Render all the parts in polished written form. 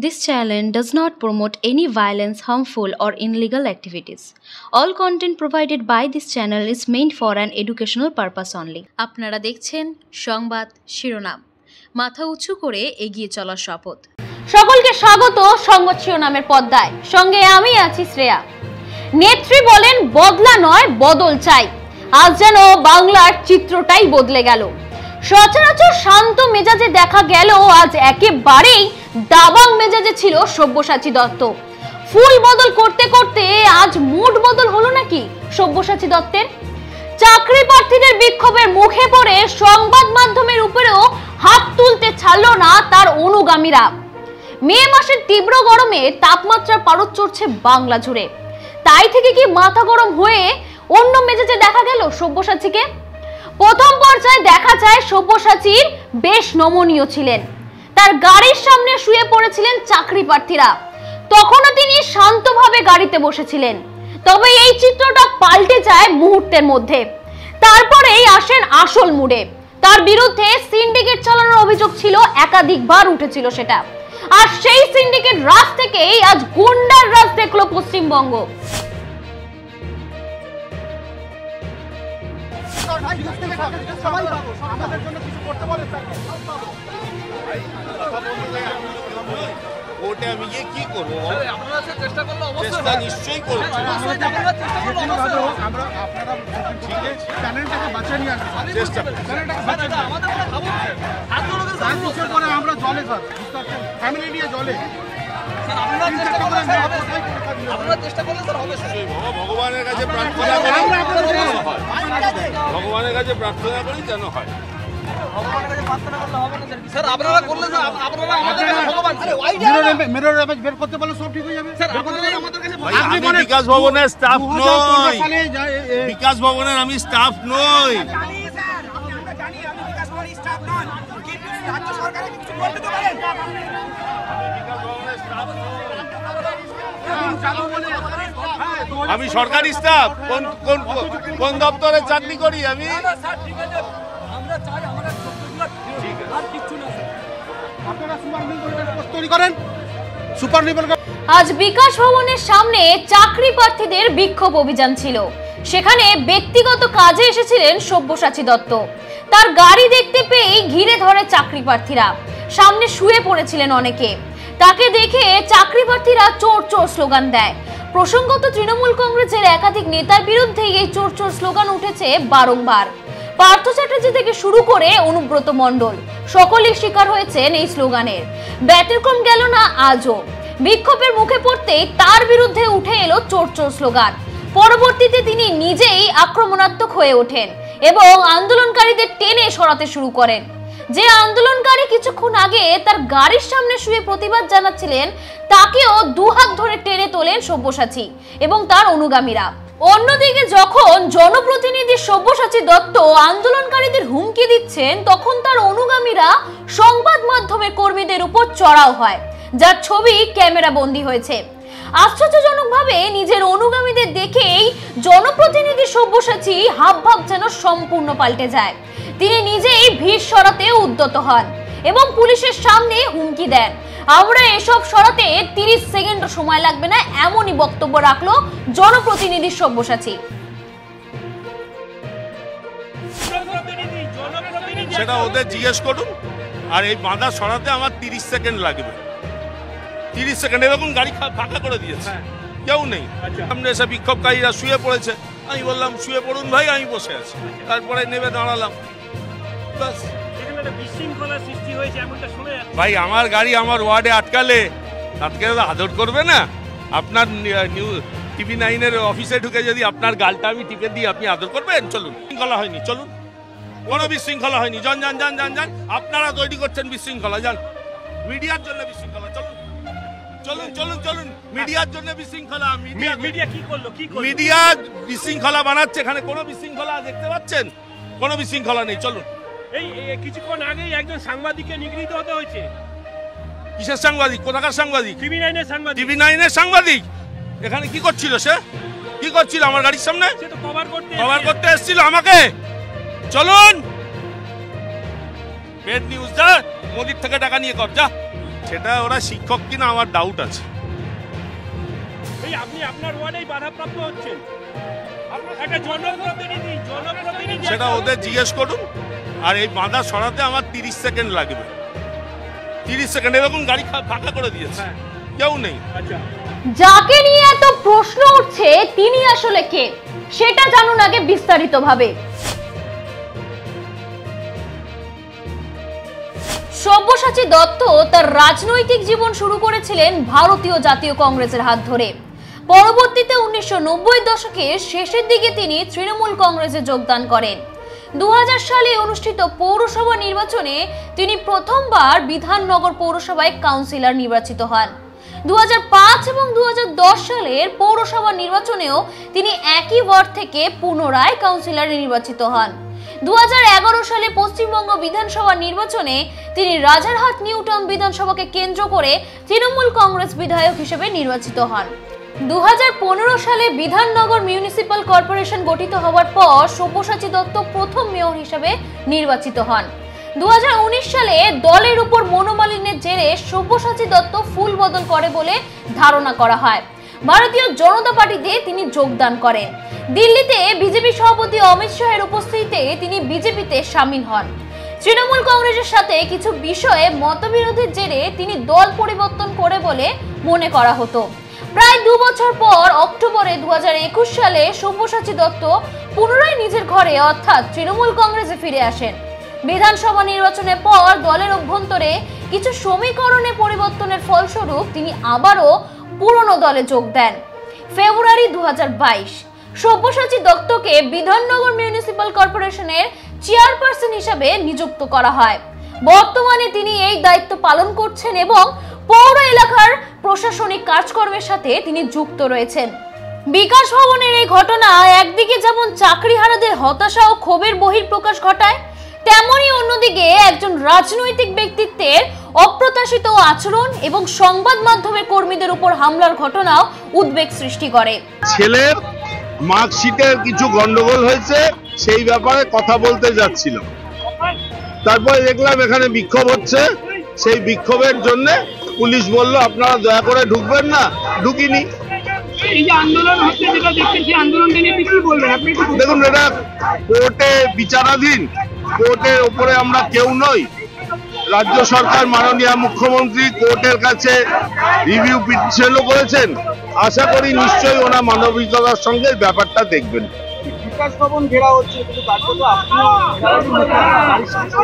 This channel does not promote any violence, harmful, or illegal activities. All content provided by this channel is meant for an educational purpose only. আপনারা দেখছেন সংবাদ শিরোনাম। মাথা উঁচু করে এগিয়ে চলার শপথ। সকলকে স্বাগত সংবাদ শিরোনামের পর্দায়। সঙ্গে আমি আছি শ্রেয়া। নেত্রী বলেন বদলা নয় বদল চাই। আজ যেন বাংলার চিত্রটাই বদলে গেল। সচরাচর শান্ত মেজাজে দেখা গেল, আজ একেবারেই দাবাং মেজাজে ছিল সব্যসাচী দত্ত। ফুল বদল করতে করতে আজ মুড বদল হলো নাকি সব্যসাচী দত্তের? চাকরি প্রার্থীদের বিক্ষোভের মুখে পড়ে সংবাদ মাধ্যমের উপরেও হাত তুলতে ছাড়লো না তার অনুগামীরা। মে মাসের তীব্র গরমে তাপমাত্রার পারদ চড়ছে বাংলা জুড়ে। তাই থেকে কি মাথা গরম হয়ে অন্য মেজাজে দেখা গেল সব্যসাচীকে? প্রথম পর্যায়ে দেখা যায় সব্যসাচীর বেশ নমনীয় ছিলেন। তার গাড়ির সামনে শুয়ে পড়েছিলেন চাকরি প্রার্থীরা। তখনও তিনি শান্তভাবে গাড়িতে বসেছিলেন। তবে এই চিত্রটা পাল্টে যায় মুহূর্তের মধ্যে। তারপরেই আসেন আসল মুডে। তার বিরুদ্ধে সিন্ডিকেট চালানোর অভিযোগ ছিল, একাধিকবার উঠেছিল সেটা। আর সেই সিন্ডিকেট রাজ থেকেই আজ গুন্ডার রাজ দেখলো পশ্চিমবঙ্গ। ওটা আমি কি করবো? আপনারা চেষ্টা করলে অবশ্যই নিশ্চয়ই করবো। আমরা জলে স্যার ফ্যামিলি নিয়ে জলে ভগবানের কাছে প্রার্থনা করি, ভগবানের কাছে প্রার্থনা করি যেন হয়। বিকাশ ভবনের স্টাফ নই, বিকাশ ভবনের আমি স্টাফ নই। আমি সরকারি স্টাফ, কোন দপ্তরে চাকরি করি আমি? আজ বিকাশ ভবনের সামনে চাকরি প্রার্থীদের বিক্ষোভ অভিযান ছিল। সেখানে ব্যক্তিগত কাজে এসেছিলেন সব্যসাচী দত্ত। তার গাড়ি দেখতে পেয়েই ঘিরে ধরে চাকরি প্রার্থীরা। সামনে শুয়ে পড়েছিলেন অনেকে। তাকে দেখে চাকরি প্রার্থীরা চোর চোর স্লোগান দেয়। প্রসঙ্গত তৃণমূল কংগ্রেসের একাধিক নেতার বিরুদ্ধে এই চোর চোর স্লোগান উঠেছে বারংবার। পার্থ চ্যাটার্জি থেকে শুরু করে অনুব্রত মণ্ডল সকলেই শিকার হয়েছেন এই স্লোগানের। ব্যতিক্রম গেল না আজও। বিক্ষোভের মুখে পড়তেই তার বিরুদ্ধে উঠে এলো চোর চোর স্লোগান। পরবর্তীতে তিনি নিজেই আক্রমণাত্মক হয়ে ওঠেন এবং আন্দোলনকারীদের টেনে সরাতে শুরু করেন। যে আন্দোলনকারী কিছুক্ষণ আগে তার গাড়ির সামনে শুয়ে প্রতিবাদ জানাচ্ছিলেন, তাকেও দুহাত ধরে টেনে তোলেন সব্যসাচী এবং তার অনুগামীরা। অন্যদিকে যখন জনপ্রতিনিধি সব্যসাচী দত্ত আন্দোলনকারীদের হুমকি দিচ্ছেন, তখন তার অনুগামীরা সংবাদ মাধ্যমের কর্মীদের উপর চড়াও হয়, যার ছবি ক্যামেরা বন্দী হয়েছে। আশ্চর্যজনকভাবে নিজের অনুগামীদের দেখেই জনপ্রতিনিধি সব্যসাচী হাবভাব যেন সম্পূর্ণ পাল্টে যায়। তিনি নিজেই ভিড় সরাতে উদ্যত হন এবং পুলিশের সামনে হুমকি দেন, আমরা এসব সরাতে 30 সেকেন্ড সময় লাগবে না, এমনই বক্তব্য রাখলো জনপ্রতিনিধি সব্যসাচী। সেটা ওদের জিজ্ঞেস করুন। আর এই বাঁধা সরাতে আমার 30 সেকেন্ড লাগবে। 30 সেকেন্ড এরকম গাড়ি ফাঁকা করে দিয়েছে, কেউ নেই। সামনে এসে বিক্ষোভকারীরা শুয়ে পড়েছে। আমি বললাম শুয়ে পড়ুন ভাই, আমি বসে আছি। তারপরে নেমে দাঁড়ালাম। ভাই আমার গাড়ি আমার ওয়ার্ডে আটকালে তাকে আদর করবে না? আপনার TV9 অফিসে ঢুকে যদি আপনার গালটা আমি টিপে দিই, আপনি আদর করবেন? চলুন, শৃঙ্খলা হয়নি, চলুন। কোনো বিশৃঙ্খলা হয়নি, যান যান যান যান যান। আপনারা তৈরি করছেন বিশৃঙ্খলা, যান। মিডিয়ার জন্য বিশৃঙ্খলা, চলুন চলুন চলুন চলুন। মিডিয়ার জন্য বিশৃঙ্খলা। মিডিয়া কি করলো? মিডিয়া বিশৃঙ্খলা বানাচ্ছে। এখানে কোনো বিশৃঙ্খলা দেখতে পাচ্ছেন? কোনো বিশৃঙ্খলা নেই, চলুন। এই কিছুক্ষণ আগেই একজন সাংবাদিককে নিগৃহীত হতে হয়েছে। কিসের সাংবাদিক? কোথাকার সাংবাদিক? TV9 সাংবাদিক। TV9 সাংবাদিক এখানে কি করছিল? সে কি করছিল আমার গাড়ির সামনে? সে তো কভার করতে এসেছিল আমাকে। চলুন, পেড নিউজ যা, মোদির থেকে টাকা নিয়ে কর, যা। সেটা ওরা শিক্ষক কিনা আমার ডাউট আছে। এই আপনি আপনার ওয়ার্ডেই বাধাপ্রাপ্ত হচ্ছেন, একটা জনপ্রতিনিধি সেটা ওদের জিজ্ঞেস করুন। আর এই বাধা সরাতে আমার 30 সেকেন্ড লাগবে, 30 সেকেন্ড। এরকম গাড়ি ফাঁকা করে দিয়েছে, কেউ নেই। আচ্ছা, যাকে নিয়ে এত প্রশ্ন উঠছে তিনি আসলে কে সেটা জানুন আগে বিস্তারিতভাবে। সব্যসাচী দত্ত তার রাজনৈতিক জীবন শুরু করেছিলেন ভারতীয় জাতীয় কংগ্রেসের হাত ধরে। পরবর্তীতে 1990 দশকের শেষের দিকে তিনি তৃণমূল কংগ্রেসে যোগদান করেন। 2000 সালে অনুষ্ঠিত পৌরসভা নির্বাচনে তিনি প্রথমবার বিধাননগর পৌরসভায় কাউন্সিলর নির্বাচিত হন। 2005 এবং 2010 সালের পৌরসভা নির্বাচনেও তিনি একই ওয়ার্ড থেকে পুনরায় কাউন্সিলর নির্বাচিত হন। 2011 সালে পশ্চিমবঙ্গ বিধানসভা নির্বাচনে তিনি রাজারহাট নিউ টাউন বিধানসভাকে কেন্দ্র করে তৃণমূল কংগ্রেস বিধায়ক হিসেবে নির্বাচিত হন। 2015 সালে বিধাননগর মিউনিসিপাল কর্পোরেশন গঠিত হওয়ার পর সব্যসাচী দত্ত প্রথম মেয়র হিসেবে নির্বাচিত হন। 2019 সালে দলের উপর মনোমালিন্যের জেরে সব্যসাচী দত্ত ফুল বদল করে বলে ধারণা করা হয়। ভারতীয় জনতা পার্টিতে তিনি যোগদান করেন। দিল্লিতে বিজেপি সভাপতি অমিত শাহের উপস্থিতিতে তিনি বিজেপিতে শামিল হন। তৃণমূল কংগ্রেসের সাথে কিছু বিষয়ে মতবিরোধের জেরে তিনি দল পরিবর্তন করে বলে মনে করা হতো। প্রায় 2 বছর পর অক্টোবরে 2021 সালে সব্যসাচী দত্ত পুনরায় নিজের ঘরে অর্থাৎ তৃণমূল কংগ্রেসে ফিরে আসেন। বিধানসভা নির্বাচনের পর দলের অভ্যন্তরে কিছু সমীকরণে পরিবর্তনের ফলস্বরূপ তিনি আবারও পুরনো দলে যোগ দেন। ফেব্রুয়ারি 2022 সব্যসাচী দত্তকে বিধাননগর মিউনিসিপাল কর্পোরেশনের চেয়ারপারসন হিসেবে নিযুক্ত করা হয়। বর্তমানে তিনি এই দায়িত্ব পালন করছেন এবং পৌর এলাকার প্রশাসনিক কাজকর্মের সাথে তিনি যুক্ত রয়েছেন। বিকাশ ভবনের এই ঘটনা একদিকে যেমন চাকরিহারাদের হতাশা ও ক্ষোভের বহিঃপ্রকাশ ঘটায়, তেমনি অন্যদিকে একজন রাজনৈতিক ব্যক্তিত্বের অপ্রত্যাশিত আচরণ এবং সংবাদ মাধ্যমের কর্মীদের উপর হামলার ঘটনাও উদ্বেগ সৃষ্টি করে। ছেলের মার্কশিটের কিছু গন্ডগোল হয়েছে, সেই ব্যাপারে কথা বলতে যাচ্ছিল। তারপরে দেখলাম এখানে বিক্ষোভ হচ্ছে, সেই বিক্ষোভের জন্য পুলিশ বলল আপনারা দয়া করে ঢুকবেন না, ঢুকিনি। এই যে আন্দোলন হচ্ছে যেটা দেখছেন, সেই আন্দোলনটা নিয়ে কি বলবেন আপনি? দেখুন, এটা কোর্টে বিচারাধীন, কোর্টের উপরে আমরা কেউ নই। রাজ্য সরকার মাননীয় মুখ্যমন্ত্রী কোর্টের কাছে রিভিউ পিটিশনও করেছেন। আশা করি নিশ্চয়ই ওনার মানবিকতার সঙ্গে ব্যাপারটা দেখবেন।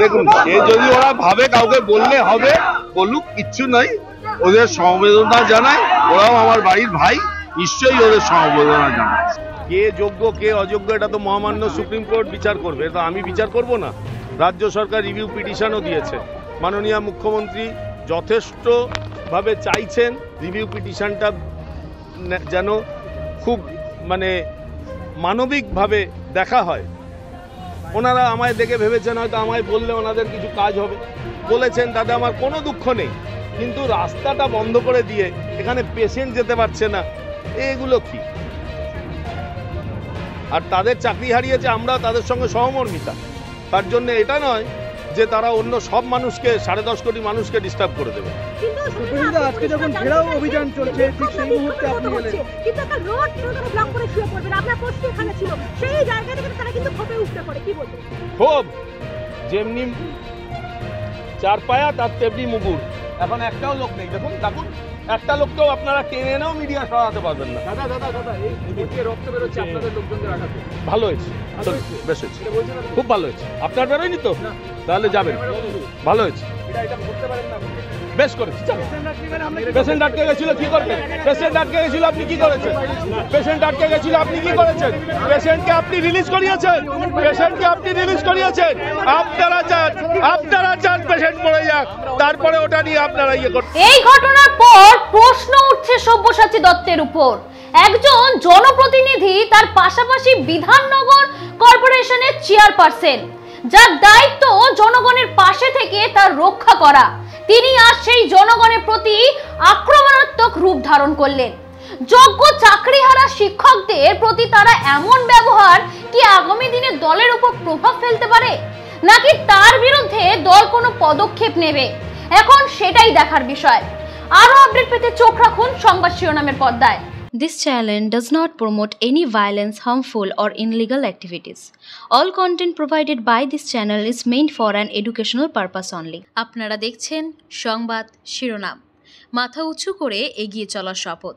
দেখুন, সে যদি ওরা ভাবে কাউকে বললে হবে, বলুক, কিচ্ছু নাই। ওদের সমবেদনা জানাই, ওরাও আমার বাড়ির ভাই, নিশ্চয়ই ওদের সমবেদনা জানায়। কে যোগ্য কে অযোগ্য এটা তো মহামান্য সুপ্রিম কোর্ট বিচার করবে, এটা আমি বিচার করব না। রাজ্য সরকার রিভিউ পিটিশনও দিয়েছে। মাননীয় মুখ্যমন্ত্রী যথেষ্টভাবে চাইছেন রিভিউ পিটিশনটা যেন খুব মানবিকভাবে দেখা হয়। ওনারা আমায় দেখে ভেবেছেন হয়তো আমায় বললে ওনাদের কিছু কাজ হবে, বলেছেন, তাতে আমার কোনো দুঃখ নেই। কিন্তু রাস্তাটা বন্ধ করে দিয়ে এখানে পেশেন্ট যেতে পারছে না, এগুলো কি? আর তাদের চাকরি হারিয়েছে, আমরা তাদের সঙ্গে সহমর্মিতা। তার জন্য এটা নয় যে তারা অন্য সব মানুষকে 10.5 কোটি মানুষকে ডিস্টার্ব করে দেবে। আজকে যখন ঘেরাও অভিযান চলছে, ঠিক সেই মুহূর্তে আপনি এলেন। কিন্তু একটা রোড কিভাবে ব্লক করে শুয়ে পড়বেন, আপনার পোস্ট এখানে ছিল, সেই জায়গা থেকে তারা কিন্তু ক্ষোভে উঠতে পারে, কি বলবেন? ক্ষোভ যেমনি চার পায়া তার তেমনি মুগুর। এখন একটাও লোক নেই, দেখুন দেখুন, একটা লোককেও আপনারা টেনে এনেও মিডিয়া সরাতে পারবেন না। দাদা এই রক্ত বেরোচ্ছে আপনাদের লোকজনদের আঘাতে। ভালো হয়েছে, বেশ হয়েছে, খুব ভালো হয়েছে। আপনার বেরোয়নি তো, তাহলে যাবেন। ভালো হয়েছে, বেশ করেছি। পেশেন্ট আটকে গেছিল, কি করবেন? পেশেন্ট আটকে গেছিল, আপনি কি করেছেন? পেশেন্ট আটকে গেছিল, আপনি কি করেছেন? পেশেন্টকে আপনি রিলিজ করিয়েছেন, পেশেন্টকে আপনি রিলিজ করিয়েছেন। আপনারা চান পেশেন্ট মরে যাক, তারপরে ওটা নিয়ে আপনারা ইয়ে করছেন। এই ঘটনার পর প্রশ্ন উঠছে সব্যসাচী দত্তের উপর। একজন জনপ্রতিনিধি, তার পাশাপাশি বিধাননগর কর্পোরেশনের চেয়ারপারসন, যার দায়িত্ব জনগণের পাশে থেকে তার রক্ষা করা, তিনি আজ সেই জনগণের প্রতি আক্রমণাত্মক রূপ ধারণ করলেন। যোগ্য চাকরিহারা শিক্ষকদের প্রতি তারা এমন ব্যবহার কি আগামী দিনে দলের উপর প্রভাব ফেলতে পারে, নাকি তার বিরুদ্ধে দল কোনো পদক্ষেপ নেবে? এখন সেটাই দেখার বিষয়। আরো আপডেট পেতে চোখ রাখুন সংবাদ শিরোনামের পর্দায়। This channel does not promote any violence, harmful, or illegal activities. All content provided by this channel is meant for an educational purpose only. আপনারা দেখছেন সংবাদ শিরোনাম। মাথা উঁচু করে এগিয়ে চলার শপথ।